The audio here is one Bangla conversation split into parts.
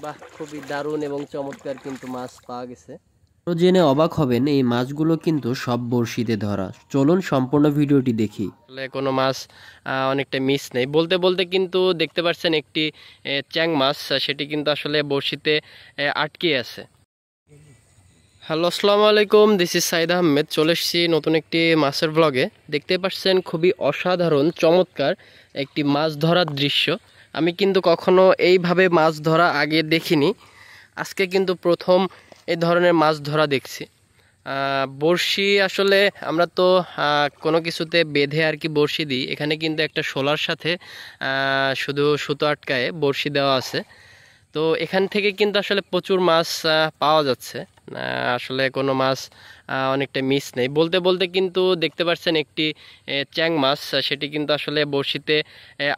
বাহ, খুবই দারুণ এবং চমৎকার কিন্তু মাছ পাওয়া গেছে। জেনে অবাক হবেন এই মাছগুলো কিন্তু সব বড়শিতে ধরা। চলুন সম্পূর্ণ ভিডিওটি দেখি। কোনো মাছ অনেকটা মিস নেই বলতে বলতে কিন্তু দেখতে পাচ্ছেন একটি চ্যাং মাছ, সেটি কিন্তু আসলে বড়শিতে আটকে আছে। হ্যালো, আসসালামু আলাইকুম, দিস ইজ সাইদ আহমেদ। চলে এসেছি নতুন একটি মাছের ব্লগে। দেখতে পাচ্ছেন খুবই অসাধারণ চমৎকার একটি মাছ ধরার দৃশ্য। আমি কিন্তু কখনো এইভাবে মাছ ধরা আগে দেখিনি, আজকে কিন্তু প্রথম এই ধরনের মাছ ধরা দেখছি। বড়শি আসলে আমরা তো কোনো কিছুতে বেঁধে আর কি বড়শি দিই, এখানে কিন্তু একটা শোলার সাথে শুধু সুতো আটকায় বড়শি দেওয়া আছে। তো এখান থেকে কিন্তু আসলে প্রচুর মাছ পাওয়া যাচ্ছে। আসলে কোনো মাছ অনেকটা মিস নেই বলতে বলতে কিন্তু দেখতে পাচ্ছেন একটি চ্যাং মাছ, সেটি কিন্তু আসলে বড়শিতে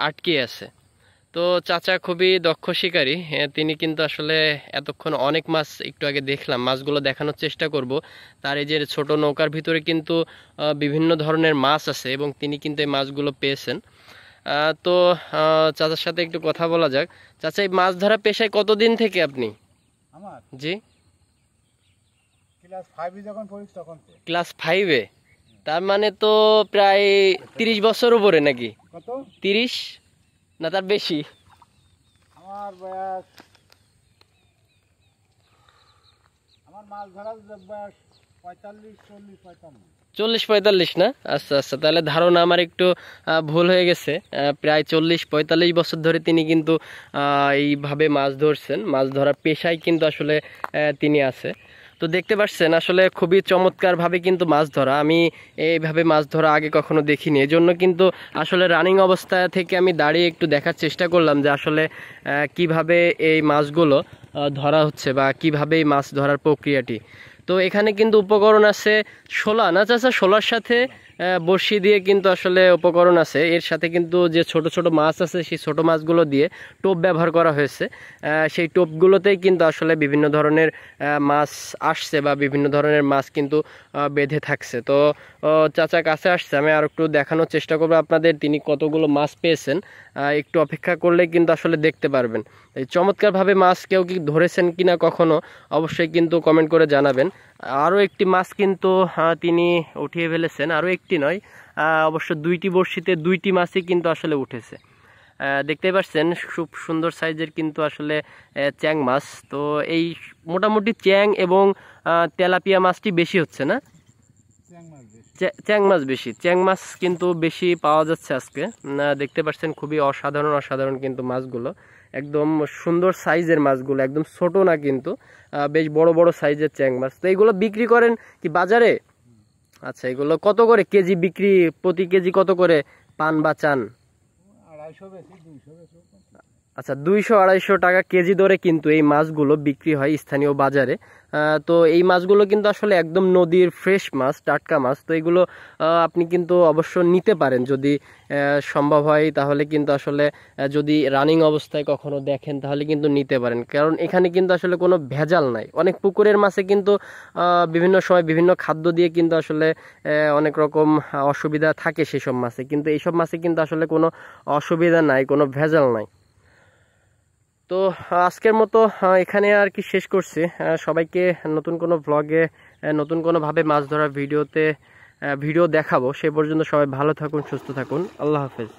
আটকে আছে। তো চাচা খুবই দক্ষ শিকারী, তিনি কিন্তু আসলে এতক্ষণ অনেক মাছ একটু আগে দেখলাম, মাছগুলো দেখানোর চেষ্টা করব। তার এই যে ছোট নৌকার ভিতরে কিন্তু বিভিন্ন ধরনের মাছ আছে এবং তিনি কিন্তু এই মাছগুলো পেয়েছেন। তো চাচার সাথে একটু কথা বলা যাক। চাচা, এই মাছ ধরা পেশায় কতদিন থেকে আপনি? আমার জি, ক্লাস 5 যখন পড়ি তখন। ক্লাস 5-এ? তার মানে তো প্রায় 30 বছর উপরে নাকি? কত? 30 না তার বেশি? আমার বয়স, আমার মাছ ধরার বয়স 45, 40, 45। 40-45 না? আচ্ছা আচ্ছা, তাহলে ধারণা আমার একটু ভুল হয়ে গেছে। প্রায় 40-45 বছর ধরে তিনি কিন্তু এইভাবে মাছ ধরছেন, মাছ ধরার পেশায় কিন্তু আসলে তিনি আছে। তো দেখতে পাচ্ছেন আসলে খুবই চমৎকারভাবে কিন্তু মাছ ধরা। আমি এইভাবে মাছ ধরা আগে কখনো দেখিনি, এজন্য কিন্তু আসলে রানিং অবস্থা থেকে আমি দাঁড়িয়ে একটু দেখার চেষ্টা করলাম যে আসলে কিভাবে এই মাছগুলো ধরা হচ্ছে বা কিভাবে এই মাছ ধরার প্রক্রিয়াটি। তো এখানে কিন্তু উপকরণ আছে শোলা, না চাচা? শোলার সাথে বড়শি দিয়ে কিন্তু আসলে উপকরণ আছে, এর সাথে কিন্তু যে ছোট ছোট মাছ আছে সেই ছোট মাছগুলো দিয়ে টোপ ব্যবহার করা হয়েছে। সেই টোপগুলোতেই কিন্তু আসলে বিভিন্ন ধরনের মাছ আসছে বা বিভিন্ন ধরনের মাছ কিন্তু বেঁধে থাকছে। তো চাচা কাছে আসছে, আমি আর একটু দেখানোর চেষ্টা করবো আপনাদের তিনি কতগুলো মাছ পেয়েছেন। একটু অপেক্ষা করলে কিন্তু আসলে দেখতে পারবেন। এই চমৎকারভাবে মাছ কেউ কি ধরেছেন কিনা কখনো অবশ্যই কিন্তু কমেন্ট করে জানাবেন। আরও একটি মাছ কিন্তু তিনি উঠিয়ে ফেলেছেন, আরও একটি নয়, অবশ্য 2টি বড়শিতে 2টি মাছই কিন্তু আসলে উঠেছে। দেখতে পাচ্ছেন খুব সুন্দর সাইজের কিন্তু আসলে চ্যাং মাছ। তো এই মোটামুটি চ্যাং এবং তেলাপিয়া মাছটি বেশি হচ্ছে না? চ্যাং মাছ বেশি, চ্যাং মাছ কিন্তু বেশি পাওয়া যাচ্ছে আজকে। দেখতে পাচ্ছেন খুবই অসাধারণ অসাধারণ কিন্তু মাছগুলো, একদম সুন্দর সাইজের মাছগুলো, একদম ছোট না কিন্তু বেশ বড় বড় সাইজের চ্যাং মাছ। তো এইগুলো বিক্রি করেন কি বাজারে? আচ্ছা, এগুলো কত করে কেজি বিক্রি, প্রতি কেজি কত করে পান বা চান? 250, 200। আচ্ছা, 200-250 টাকা কেজি দরে কিন্তু এই মাছগুলো বিক্রি হয় স্থানীয় বাজারে। তো এই মাছগুলো কিন্তু আসলে একদম নদীর ফ্রেশ মাছ, টাটকা মাছ। তো এগুলো আপনি কিন্তু অবশ্য নিতে পারেন যদি সম্ভব হয়, তাহলে কিন্তু আসলে যদি রানিং অবস্থায় কখনো দেখেন তাহলে কিন্তু নিতে পারেন, কারণ এখানে কিন্তু আসলে কোনো ভেজাল নাই। অনেক পুকুরের মাছে কিন্তু বিভিন্ন সময় বিভিন্ন খাদ্য দিয়ে কিন্তু আসলে অনেক রকম অসুবিধা থাকে সেসব মাছে, কিন্তু এইসব মাছে কিন্তু আসলে কোনো অসুবিধা নাই, কোনো ভেজাল নাই। তো আজকের মতো এখানে আর কি শেষ করছি। সবাইকে নতুন কোনো ব্লগে নতুন কোনোভাবে মাছ ধরার ভিডিও দেখাবো। সে পর্যন্ত সবাই ভালো থাকুন, সুস্থ থাকুন। আল্লাহ হাফেজ।